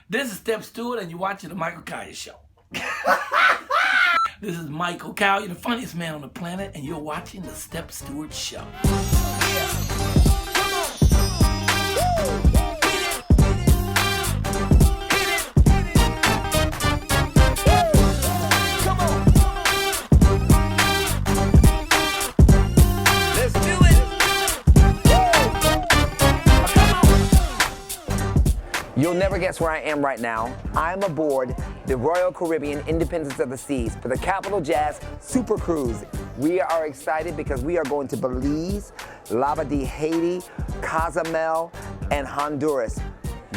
This is Stepp Stewart, and you're watching the Michael Colyar Show. This is Michael Colyar, the funniest man on the planet, and you're watching the Stepp Stewart Show. You'll never guess where I am right now. I'm aboard the Royal Caribbean Independence of the Seas for the Capital Jazz Super Cruise. We are excited because we are going to Belize, Labadee, Haiti, Cozumel, and Honduras.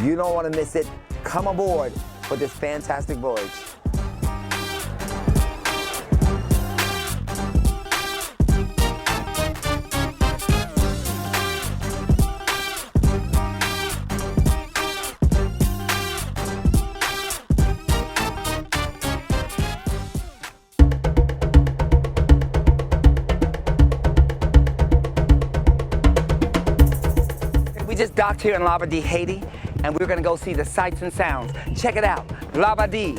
You don't want to miss it. Come aboard for this fantastic voyage. We just docked here in Labadee, Haiti, and we're gonna go see the sights and sounds. Check it out, Labadee.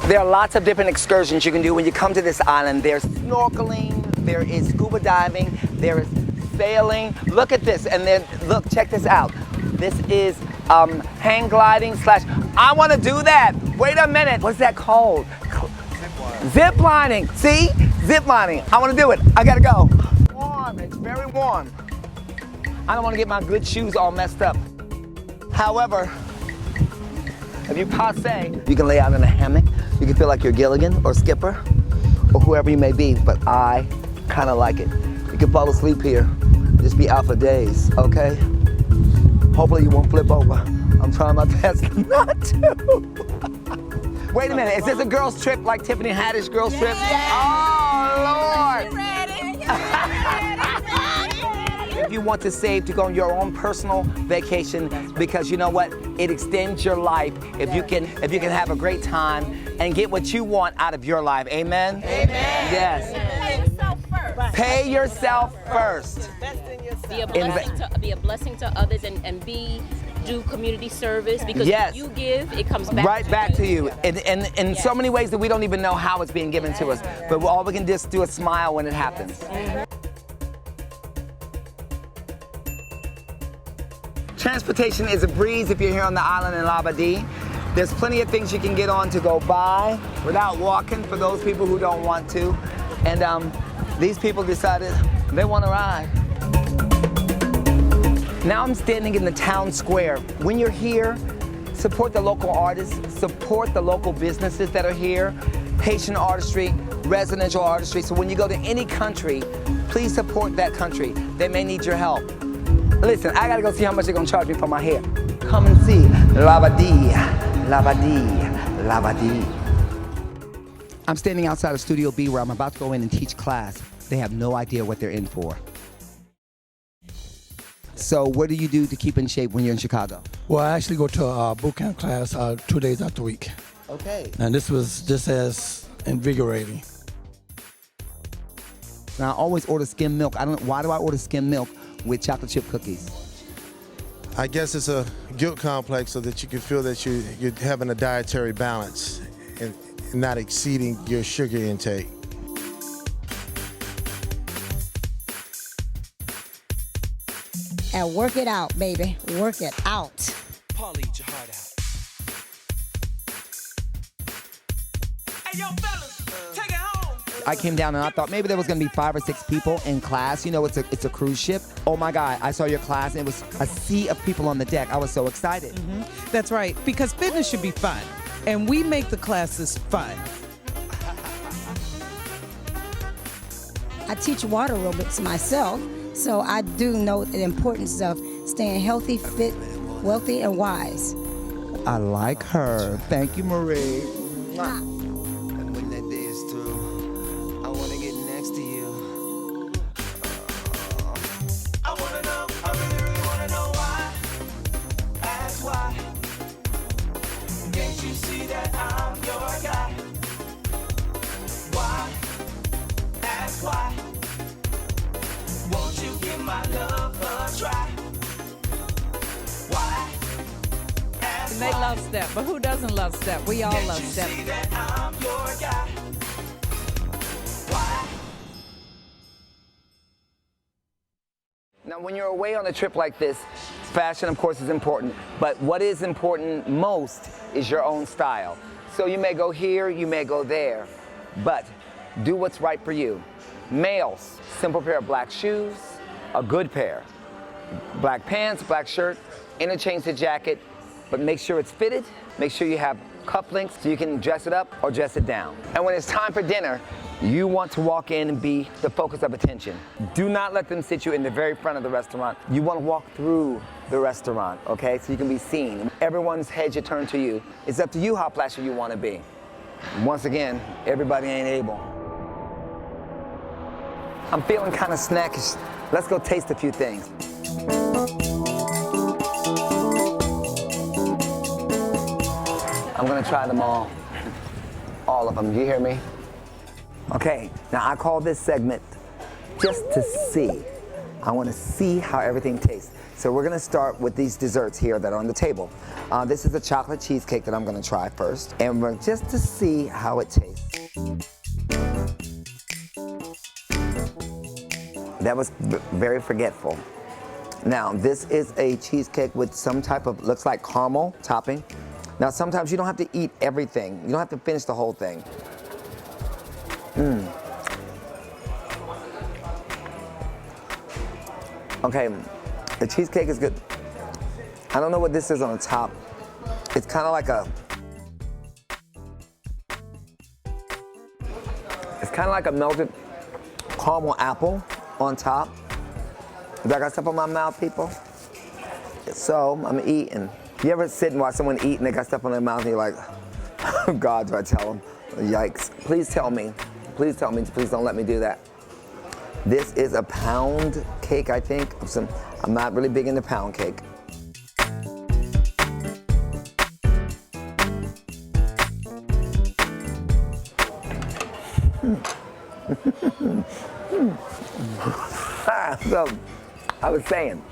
There are lots of different excursions you can do when you come to this island. There's snorkeling, there is scuba diving, there is sailing. Look at this, and then look, check this out. This is hang gliding slash, I wanna do that. Wait a minute, what's that called? Zip lining, see? Zip lining, I wanna do it, I gotta go. Warm, it's very warm. I don't want to get my good shoes all messed up. However, if you passe, you can lay out in a hammock. You can feel like you're Gilligan or Skipper or whoever you may be, but I kind of like it. You can fall asleep here, just be out for days, okay? Hopefully you won't flip over. I'm trying my best not to. Wait a minute, is this a girl's trip like Tiffany Haddish girl's trip? Oh, Lord. If you want to save to go on your own personal vacation, because you know what, it extends your life if you can have a great time and get what you want out of your life. Amen. Amen. Yes. Pay yourself first. Pay yourself first. Be a blessing to others and do community service, because Yes. when you give, it comes back Right back to you. In so many ways that we don't even know how it's being given to us, but all we can just do is smile when it happens. Transportation is a breeze if you're here on the island in Labadee. There's plenty of things you can get on to go by without walking for those people who don't want to. And these people decided they want to ride. Now I'm standing in the town square. When you're here, support the local artists, support the local businesses that are here, Haitian artistry, residential artistry. So when you go to any country, please support that country. They may need your help. Listen, I gotta go see how much they're gonna charge me for my hair. Come and see Labadee, Labadee, Labadee. I'm standing outside of Studio B where I'm about to go in and teach class. They have no idea what they're in for. So what do you do to keep in shape when you're in Chicago? Well, I actually go to a boot camp class 2 days out the week. Okay. And this was just as invigorating. Now I always order skim milk. Why do I order skim milk with chocolate chip cookies? I guess it's a guilt complex so that you can feel that you're having a dietary balance and not exceeding your sugar intake. And work it out, baby. Work it out. Paulie, eat your heart out. Hey, yo, fellas, take it home. I came down and I thought maybe there was gonna be 5 or 6 people in class. You know, it's a cruise ship. Oh my God, I saw your class and it was a sea of people on the deck. I was so excited. That's right, because fitness should be fun, and we make the classes fun. I teach water aerobics myself, so I do know the importance of staying healthy, fit, wealthy, and wise. I like her. Thank you, Marie. And when that day is through, I wanna get next to you. I wanna know, I really wanna know why. Ask why. Can't you see that I'm your guy? Why? Ask why. Won't you give my love a try? Why? Ask they love Stepp, but who doesn't love Stepp? We all love Stepp. See that I'm your guy. Why? Now, when you're away on a trip like this, fashion, of course, is important, but what is important most is your own style. So you may go here, you may go there, but do what's right for you. Males, simple pair of black shoes, a good pair. Black pants, black shirt, interchange the jacket, but make sure it's fitted, make sure you have cufflinks so you can dress it up or dress it down. And when it's time for dinner, you want to walk in and be the focus of attention. Do not let them sit you in the very front of the restaurant. You want to walk through the restaurant, okay, so you can be seen. Everyone's head should turn to you. It's up to you how flashy you want to be. Once again, everybody ain't able. I'm feeling kind of snackish. Let's go taste a few things. I'm gonna try them all. All of them, do you hear me? Okay, now I call this segment just to see. I wanna see how everything tastes. So we're gonna start with these desserts here that are on the table. This is a chocolate cheesecake that I'm gonna try first, and we're just to see how it tastes. That was very forgetful. Now, this is a cheesecake with some type of, looks like caramel topping. Now, sometimes you don't have to eat everything. You don't have to finish the whole thing. Okay, the cheesecake is good. I don't know what this is on the top. It's kind of like a melted caramel apple on top. Do I got stuff on my mouth, people? So, I'm eating. You ever sit and watch someone eat and they got stuff on their mouth and you're like, oh God, do I tell them? Yikes. Please tell me. Please tell me. Please don't let me do that. This is a pound cake, I think. I'm not really big into pound cake. So, I was saying,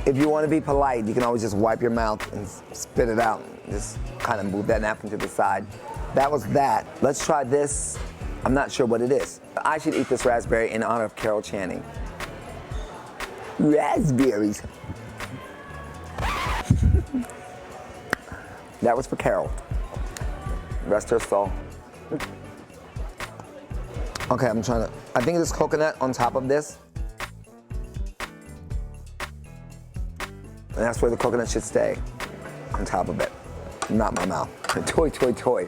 if you want to be polite, you can always just wipe your mouth and spit it out. Just kind of move that napkin to the side. That was that. Let's try this. I'm not sure what it is. I should eat this raspberry in honor of Carol Channing. Raspberries. That was for Carol. Rest her soul. Okay, I think there's coconut on top of this. And that's where the coconut should stay, on top of it, not my mouth. Toy, toy, toy.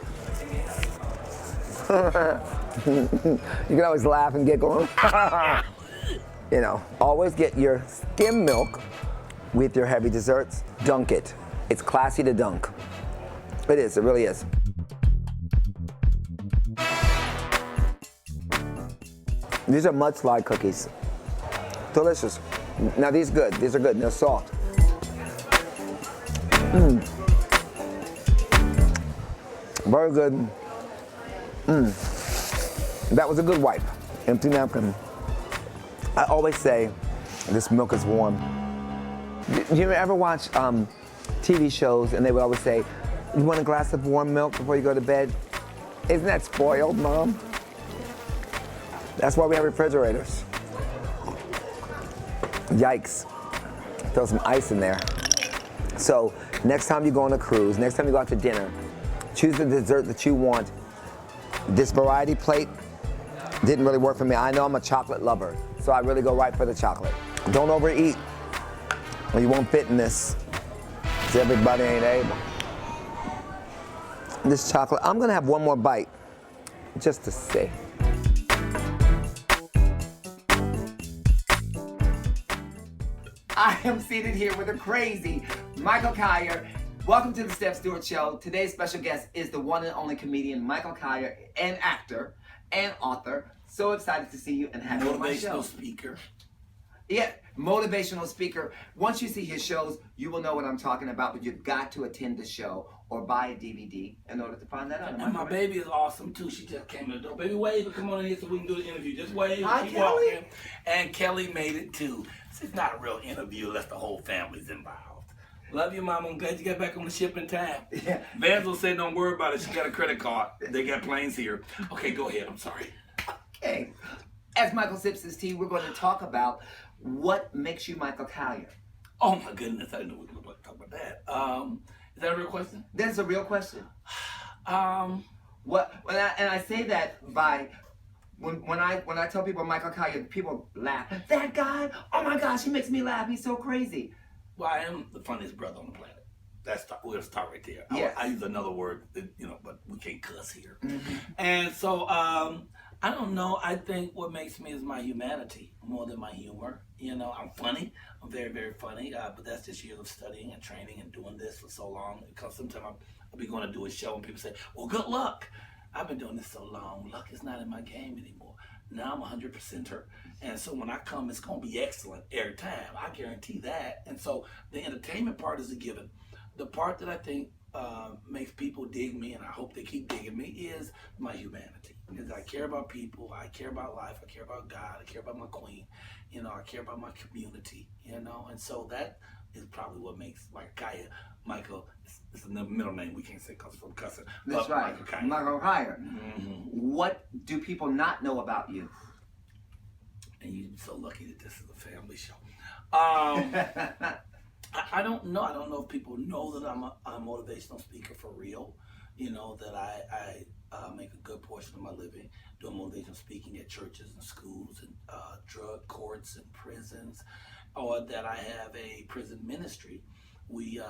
You can always laugh and giggle. You know, always get your skim milk with your heavy desserts. Dunk it. It's classy to dunk. It is, it really is. These are mudslide cookies. Delicious. Now these good, these are good, and they're soft. Very good. That was a good wipe. Empty napkin. I always say this milk is warm. Do you ever watch TV shows and they would always say, you want a glass of warm milk before you go to bed? Isn't that spoiled, Mom? That's why we have refrigerators. Yikes. Throw some ice in there. So next time you go on a cruise, next time you go out to dinner, choose the dessert that you want. This variety plate didn't really work for me. I know I'm a chocolate lover, so I really go right for the chocolate. Don't overeat, or you won't fit in this, because everybody ain't able. This chocolate, I'm gonna have one more bite, just to see. I am seated here with a crazy Michael Colyar. Welcome to the Stepp Stewart Show. Today's special guest is the one and only comedian Michael Colyar, an actor and author. So excited to see you and have you on my show. Motivational speaker. Yeah, motivational speaker. Once you see his shows, you will know what I'm talking about, but you've got to attend the show or buy a DVD in order to find that out. And my baby is awesome too. She just came to the door. Baby, wave and come on in here so we can do the interview. Just wave. Hi, keep Kelly. walking. And Kelly made it too. This is not a real interview unless the whole family's involved. Love you, Mama. I'm glad you got back on the ship in time. Yeah. Vanzel said don't worry about it. She got a credit card. They got planes here. Okay, go ahead. I'm sorry. Okay. As Michael sips his tea, we're going to talk about what makes you Michael Colyar. Oh, my goodness. I didn't know we were going to talk about that. Is that a real question? That's a real question. What? And I say that by when I tell people Michael Colyar, people laugh. That guy, oh my gosh, he makes me laugh. He's so crazy. Well, I am the funniest brother on the planet. We'll start right there. Yes. I use another word, but we can't cuss here. Mm-hmm. And so, I don't know. I think what makes me is my humanity more than my humor. I'm funny. I'm very, very funny. But that's just years of studying and training and doing this for so long. Because sometimes I'll be going to do a show and people say, well, good luck. I've been doing this so long. Luck is not in my game anymore. Now I'm 100%er. And so when I come, it's going to be excellent every time. I guarantee that. And so the entertainment part is a given. The part that I think makes people dig me, and I hope they keep digging me, is my humanity. Because I care about people, I care about life, I care about God, I care about my queen, I care about my community, and so that is probably what makes Michael, it's a middle name we can't say because from cussing. That's right, Michael Colyar. Mm-hmm. What do people not know about you? And you're so lucky that this is a family show. I don't know. I don't know if people know that I'm a motivational speaker for real. That I make a good portion of my living doing motivational speaking at churches and schools and drug courts and prisons, or that I have a prison ministry. We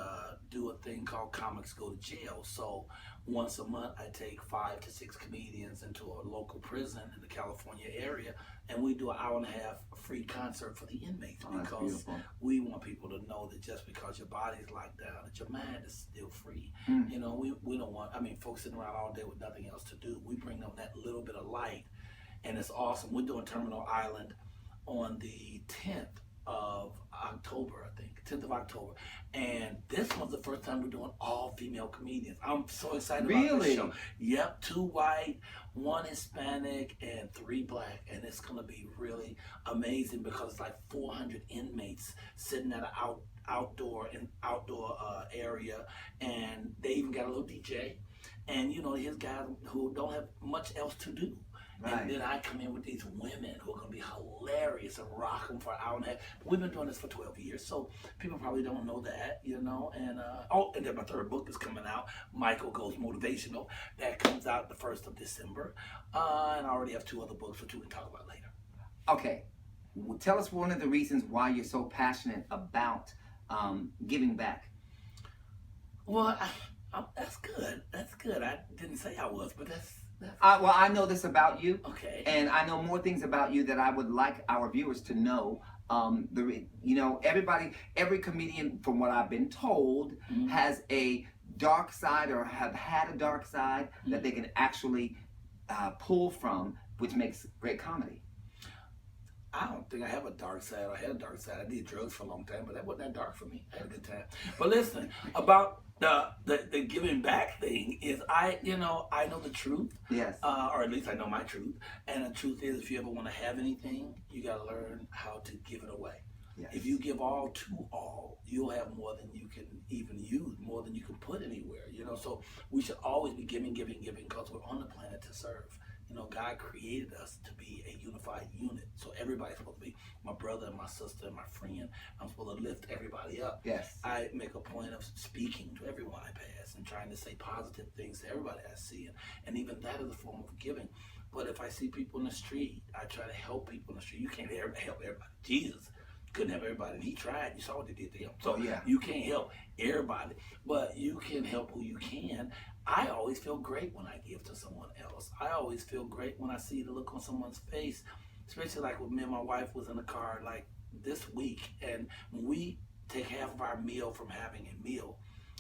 do a thing called Comics Go to Jail. So once a month, I take 5 to 6 comedians into a local prison in the California area, and we do an hour-and-a-half free concert for the inmates because we want people to know that just because your body's locked down, that your mind is still free. We don't want, folks sitting around all day with nothing else to do. We bring them that little bit of light, and it's awesome. We're doing Terminal Island on the 10th of October, I think, 10th of October. And this one's the first time we're doing all female comedians. I'm so excited about this show. Yep, 2 white, 1 Hispanic, and 3 black. And it's going to be really amazing because it's like 400 inmates sitting at an outdoor area. And they even got a little DJ. And, here's guys who don't have much else to do. Right. And then I come in with these women who are going to be hilarious and rock them for an hour and a half. We've been doing this for 12 years, so people probably don't know that, And and then my 3rd book is coming out, Michael Goes Motivational. That comes out the 1st of December. And I already have 2 other books, which we can talk about later. Okay. Well, tell us one of the reasons why you're so passionate about giving back. Well, that's good. That's good. I didn't say I was, but that's well, I know this about you. Okay. And I know more things about you that I would like our viewers to know. Every comedian, from what I've been told, has a dark side or have had a dark side that they can actually pull from, which makes great comedy. I don't think I have a dark side. I had a dark side. I did drugs for a long time, but that wasn't that dark for me. I had a good time. But listen, about the giving back thing is I know the truth. Yes. Or at least I know my truth. And the truth is, if you ever want to have anything, you got to learn how to give it away. Yes. If you give all to all, you'll have more than you can even use, more than you can put anywhere. So we should always be giving, because we're on the planet to serve. God created us to be a unified unit. So everybody's supposed to be my brother and my sister and my friend. I'm supposed to lift everybody up. Yes. I make a point of speaking to everyone I pass and trying to say positive things to everybody I see. And even that is a form of giving. But if I see people in the street, I try to help people in the street. You can't help everybody. Jesus couldn't help everybody. And he tried. You saw what they did to him. So you can't help everybody. But you can help who you can. I always feel great when I give to someone else. I always feel great when I see the look on someone's face, especially like when me and my wife was in the car like this week. And when we take half of our meal from having a meal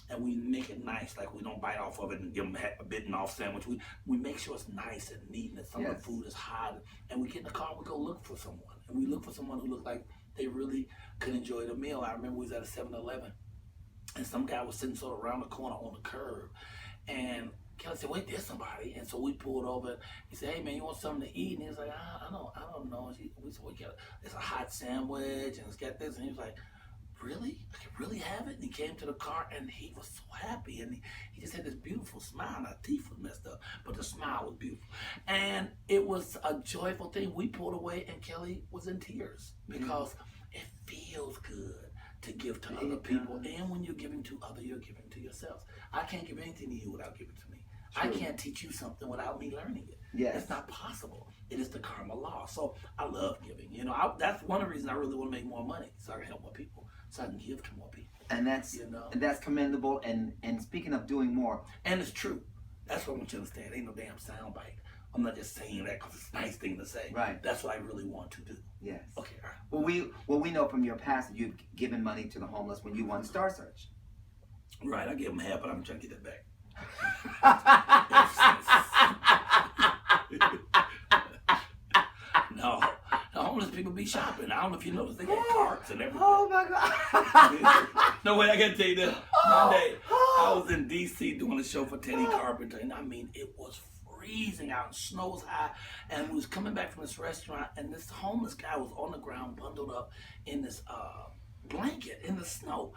and we make it nice, like we don't bite off of it and give them a bitten off sandwich. We make sure it's nice and neat and that some of the food is hot. And we get in the car and we go look for someone. And we look for someone who looks like they really could enjoy the meal. I remember we was at a 7-Eleven and some guy was sitting sort of around the corner on the curb. And Kelly said, wait, there's somebody. And so we pulled over. He said, hey, man, you want something to eat? And he was like, I don't know. We said, it's a hot sandwich, and it's got this. And he was like, really? I can really have it? And he came to the car and he was so happy. And he just had this beautiful smile. And our teeth was messed up, but the smile was beautiful. And it was a joyful thing. We pulled away and Kelly was in tears because it feels good to give to other people. And when you're giving to others, you're giving to yourselves. I can't give anything to you without giving to me. True. I can't teach you something without me learning it. Yes. It's not possible. It is the karma law. So I love giving. You know, that's one of the reasons I really want to make more money, so I can help more people, so I can give to more people. And that's, you know, that's commendable. And speaking of doing more, and it's true. That's what I want you to understand. Ain't no damn soundbite. I'm not just saying that because it's a nice thing to say. Right. That's what I really want to do. Yes. Okay. All right. Well, we know from your past that you've given money to the homeless when you won Star Search. Right. I gave them half, but I'm trying to get that back. No, the homeless people be shopping. I don't know if you noticed, they got carts and everything. Oh my God. No way, I gotta tell you this. Monday, I was in DC doing a show for Teddy Carpenter, and I mean, it was freezing out, and snow was high, and we was coming back from this restaurant, and this homeless guy was on the ground, bundled up in this blanket in the snow,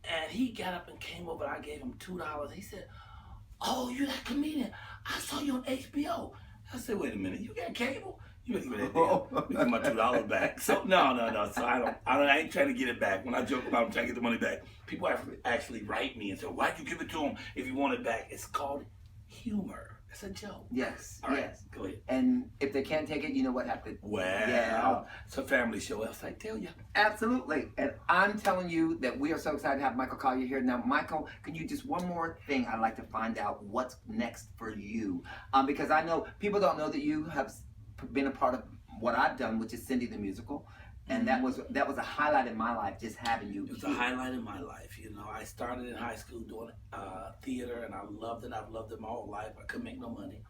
and he got up and came over, and I gave him $2. He said, "Oh, you that comedian? I saw you on HBO." I said, "Wait a minute, you got cable? You better give me that deal. Give my $2 back." So no. So I ain't trying to get it back. When I joke about I'm trying to get the money back, people actually write me and say, "Why'd you give it to him if you want it back?" It's called humor. It's a joke. Yes. All right, yes. Go ahead. And if they can't take it, you know what happened? Well, yeah. It's a family show, else I tell you. Absolutely. And I'm telling you that we are so excited to have Michael Colyar here. Now, Michael, can you just one more thing I'd like to find out what's next for you? Because I know people don't know that you have been a part of what I've done, which is Cindy the Musical. And that was a highlight in my life, just having you. It was a highlight in my life. You know, I started in high school doing theater, and I loved it. I've loved it my whole life. I couldn't make no money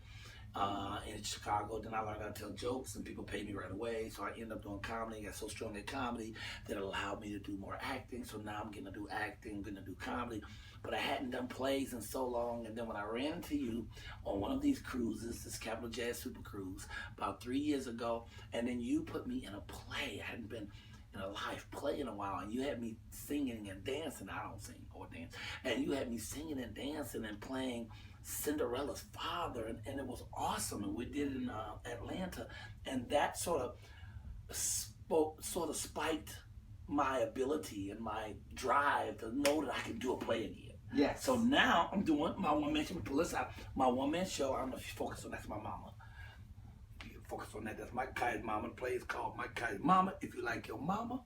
in Chicago. Then I learned how to tell jokes, and people paid me right away. So I ended up doing comedy. I got so strong at comedy that it allowed me to do more acting. So now I'm getting to do acting, I'm going to do comedy. But I hadn't done plays in so long. And then when I ran into you on one of these cruises, this Capital Jazz Super Cruise, about 3 years ago, and then you put me in a play. I hadn't been in a live play in a while, and you had me singing and dancing. I don't sing or dance. And you had me singing and dancing and playing Cinderella's father, and it was awesome. And we did it in Atlanta, and that sort of spiked my ability and my drive to know that I could do a play again. Yes. So now I'm doing my one-man show. Pull this out. My one-man show. I don't know if you focus on that's my mama. You focus on that. That's Mike Kai's mama. The play is called Mike Kai's Mama. If you like your mama,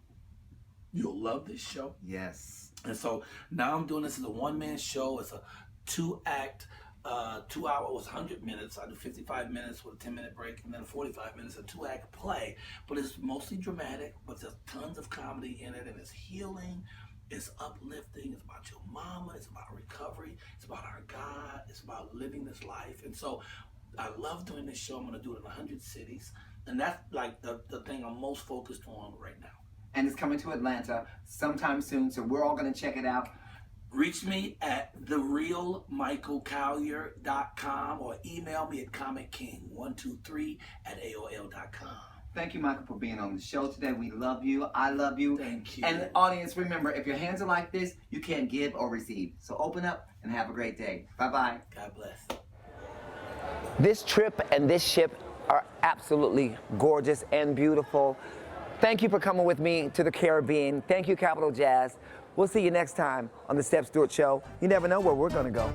you'll love this show. Yes. And so now I'm doing this as a one-man show. It's a 2-act. 2 hours, 100 minutes. I do 55 minutes with a 10-minute break, and then 45 minutes, a 2-act play. But it's mostly dramatic, but there's tons of comedy in it, and it's healing, it's uplifting, it's about your mama, it's about recovery, it's about our God, it's about living this life. And so I love doing this show. I'm going to do it in 100 cities, and that's like the thing I'm most focused on right now. And it's coming to Atlanta sometime soon, so we're all going to check it out. Reach me at therealmichaelcolyar.com or email me at comicking123@aol.com. Thank you, Michael, for being on the show today. We love you. I love you. Thank you. And audience, remember, if your hands are like this, you can't give or receive. So open up and have a great day. Bye-bye. God bless. This trip and this ship are absolutely gorgeous and beautiful. Thank you for coming with me to the Caribbean. Thank you, Capital Jazz. We'll see you next time on the Stepp Stewart Show. You never know where we're going to go.